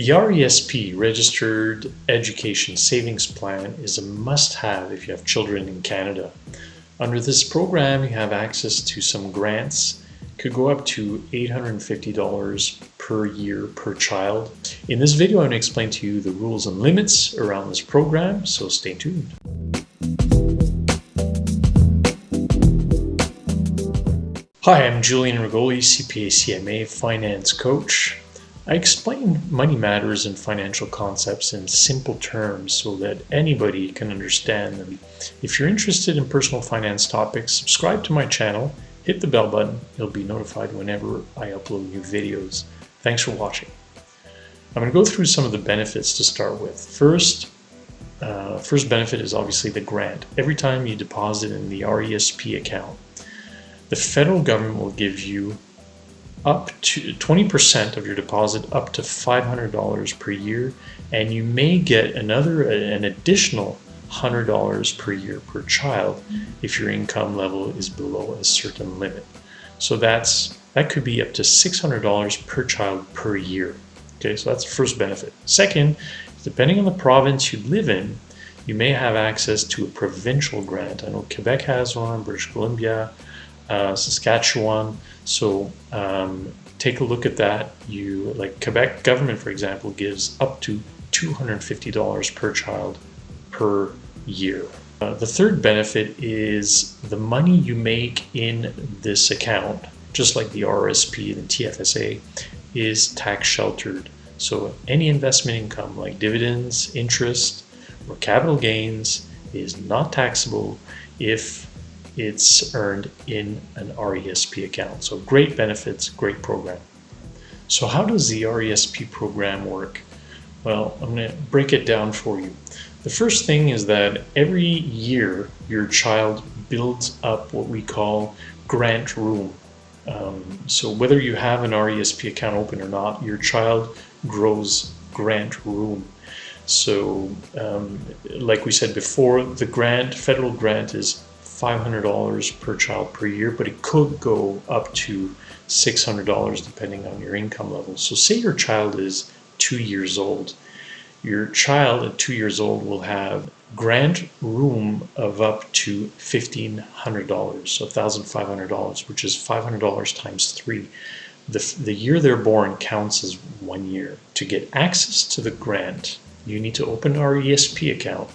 The RESP, Registered Education Savings Plan, is a must-have if you have children in Canada. Under this program, you have access to some grants. It could go up to $850 per year per child. In this video, I'm going to explain to you the rules and limits around this program, so stay tuned. Hi, I'm Julian Rigoli, CPA CMA Finance Coach. I explain money matters and financial concepts in simple terms so that anybody can understand them. If you're interested in personal finance topics, subscribe to my channel, hit the bell button. You'll be notified whenever I upload new videos. Thanks for watching. I'm going to go through some of the benefits to start with. First benefit is obviously the grant. Every time you deposit in the RESP account, the federal government will give you up to 20% of your deposit, up to $500 per year, and you may get an additional $100 per year per child if your income level is below a certain limit. So that could be up to $600 per child per year. Okay, so that's the first benefit. Second, depending on the province you live in, you may have access to a provincial grant. I know Quebec has one, British Columbia, Saskatchewan. So take a look at that. Like Quebec government, for example, gives up to $250 per child per year. The third benefit is the money you make in this account, just like the RSP and the TFSA, is tax sheltered. So any investment income like dividends, interest, or capital gains is not taxable if it's earned in an RESP account. So great benefits, great program. So how does the RESP program work? Well, I'm going to break it down for you. The first thing is that every year your child builds up what we call grant room. So whether you have an RESP account open or not, your child grows grant room. So like we said before, the federal grant is $500 per child per year, but it could go up to $600 depending on your income level. So say your child is 2 years old. Your child at 2 years old will have grant room of up to $1,500, so $1,500, which is $500 times 3. The year they're born counts as 1 year. To get access to the grant, you need to open an RESP account,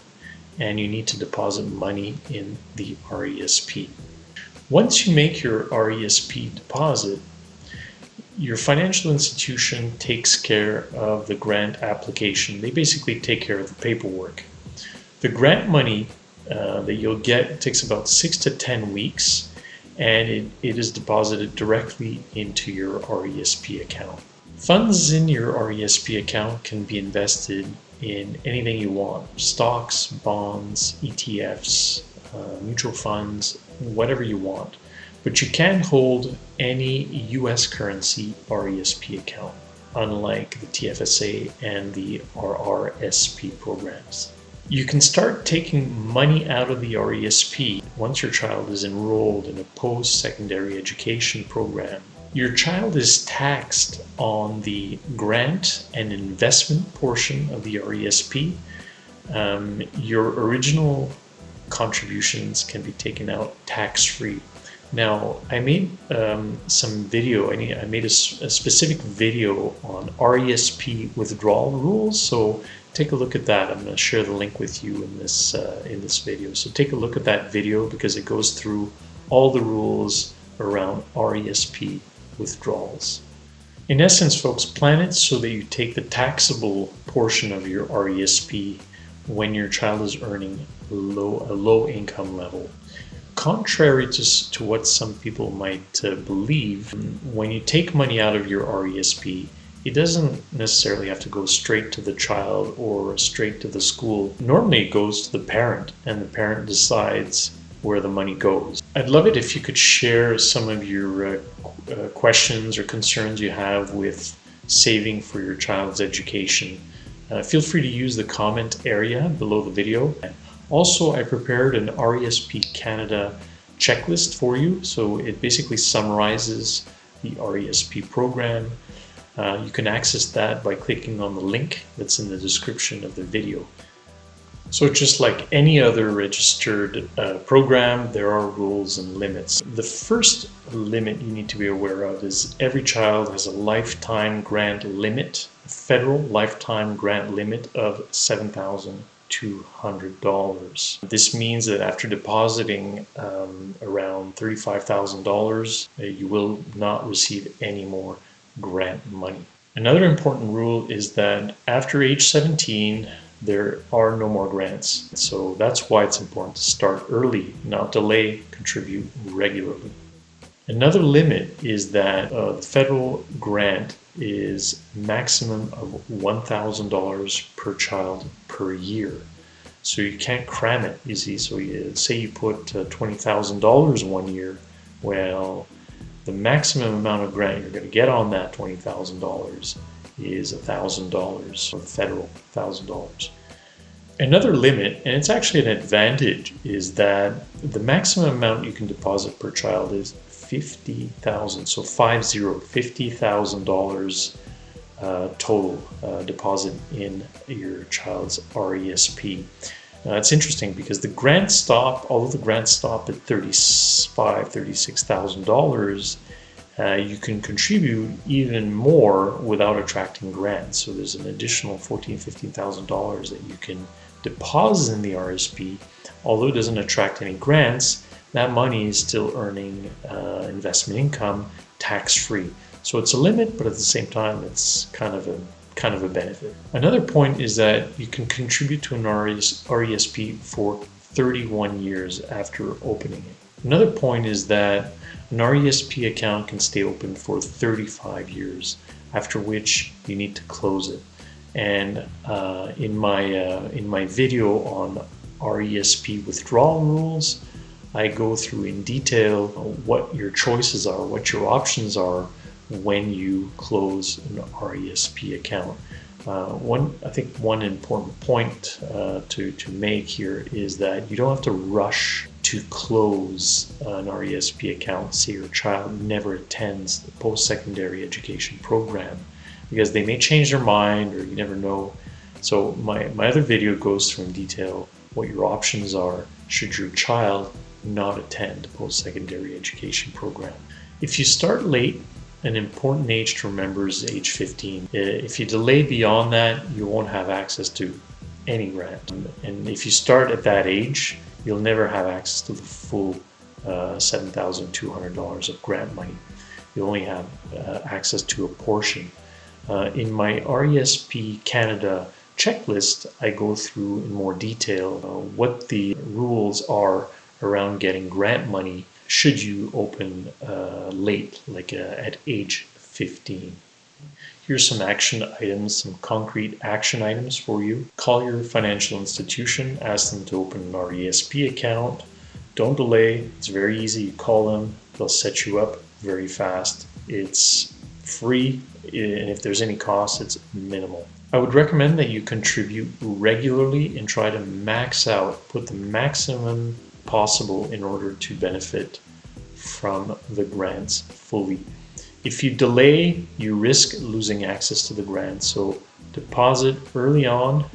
and you need to deposit money in the RESP. Once you make your RESP deposit, your financial institution takes care of the grant application. They basically take care of the paperwork. The grant money that you'll get takes about 6 to 10 weeks, and it is deposited directly into your RESP account. Funds in your RESP account can be invested in anything you want: stocks, bonds, ETFs, mutual funds, whatever you want. But you can't hold any US currency RESP account, unlike the TFSA and the RRSP programs. You can start taking money out of the RESP once your child is enrolled in a post-secondary education program. Your child is taxed on the grant and investment portion of the RESP. Your original contributions can be taken out tax-free. Now, I made some video. I made a specific video on RESP withdrawal rules. So take a look at that. I'm going to share the link with you in this video. So take a look at that video because it goes through all the rules around RESP withdrawals. In essence, folks, plan it so that you take the taxable portion of your RESP when your child is earning a low income level. Contrary to what some people might believe, when you take money out of your RESP, it doesn't necessarily have to go straight to the child or straight to the school. Normally it goes to the parent, and the parent decides where the money goes. I'd love it if you could share some of your questions or concerns you have with saving for your child's education. Feel free to use the comment area below the video. Also, I prepared an RESP Canada checklist for you. So it basically summarizes the RESP program. You can access that by clicking on the link that's in the description of the video. So just like any other registered program, there are rules and limits. The first limit you need to be aware of is every child has a lifetime grant limit, a federal lifetime grant limit of $7,200. This means that after depositing around $35,000, you will not receive any more grant money. Another important rule is that after age 17, there are no more grants. So that's why it's important to start early, not delay, contribute regularly. Another limit is that the federal grant is maximum of $1,000 per child per year. So you can't cram it, you see. So say you put $20,000 one year, well, the maximum amount of grant you're going to get on that $20,000 is $1,000, or federal $1,000. Another limit, and it's actually an advantage, is that the maximum amount you can deposit per child is $50,000. So $50,000 total deposit in your child's RESP. Now that's interesting because the grants stop, although the grants stop at $35,000, $36,000, you can contribute even more without attracting grants. So there's an additional $14,000, $15,000 that you can deposit in the RSP. Although it doesn't attract any grants, that money is still earning investment income tax-free. So it's a limit, but at the same time, it's kind of a benefit. Another point is that you can contribute to an RESP for 31 years after opening it. Another point is that an RESP account can stay open for 35 years, after which you need to close it. And in my video on RESP withdrawal rules, I go through in detail what your choices are, what your options are when you close an RESP account. I think one important point to make here is that you don't have to rush to close an RESP account. Say your child never attends the post-secondary education program, because they may change their mind, or you never know. So my other video goes through in detail what your options are should your child not attend the post-secondary education program. If you start late, an important age to remember is age 15. If you delay beyond that, you won't have access to any grant. And if you start at that age, you'll never have access to the full $7,200 of grant money. You only have access to a portion. In my RESP Canada checklist, I go through in more detail what the rules are around getting grant money should you open late, like at age 15. Here's some action items, some concrete action items for you. Call your financial institution, ask them to open an RESP account. Don't delay, it's very easy. You call them, they'll set you up very fast. It's free, and if there's any cost, it's minimal. I would recommend that you contribute regularly and try to max out, put the maximum possible in order to benefit from the grants fully. If you delay, you risk losing access to the grant. So deposit early on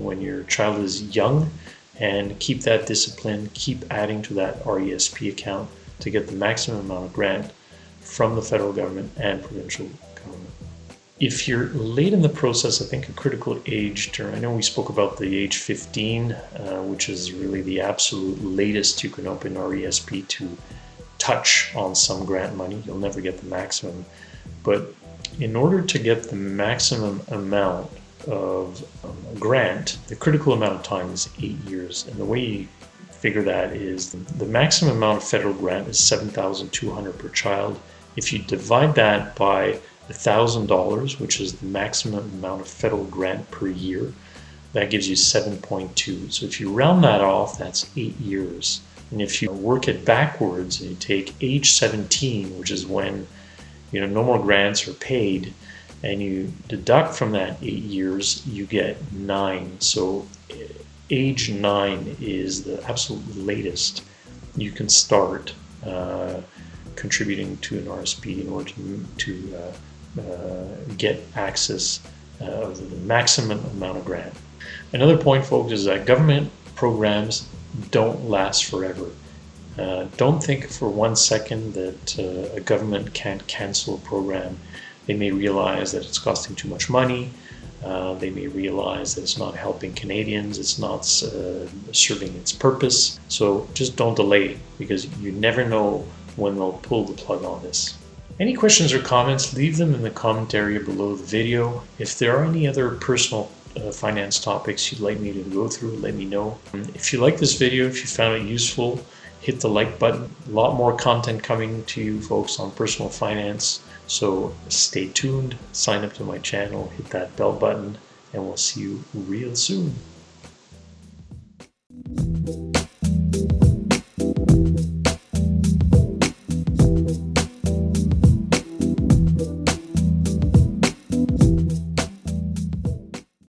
when your child is young, and keep that discipline, keep adding to that RESP account to get the maximum amount of grant from the federal government and provincial government. If you're late in the process, I think a critical age term, I know we spoke about the age 15, which is really the absolute latest you can open RESP to touch on some grant money. You'll never get the maximum, but in order to get the maximum amount of grant, the critical amount of time is 8 years. And the way you figure that is the maximum amount of federal grant is $7,200 per child. If you divide that by $1,000, which is the maximum amount of federal grant per year, that gives you 7.2. So if you round that off, that's 8 years. And if you work it backwards and you take age 17, which is when no more grants are paid, and you deduct from that 8 years, you get 9. So age 9 is the absolute latest you can start contributing to an RSP in order to get access of the maximum amount of grant. Another point, folks, is that government programs don't last forever. Don't think for 1 second that a government can't cancel a program. They may realize that it's costing too much money. They may realize that it's not helping Canadians, it's not serving its purpose. So just don't delay, because you never know when they'll pull the plug on this. Any questions or comments, leave them in the comment area below the video. If there are any other personal finance topics you'd like me to go through, let me know. If you like this video, if you found it useful, hit the like button. A lot more content coming to you folks on personal finance. So stay tuned, sign up to my channel, hit that bell button, and we'll see you real soon.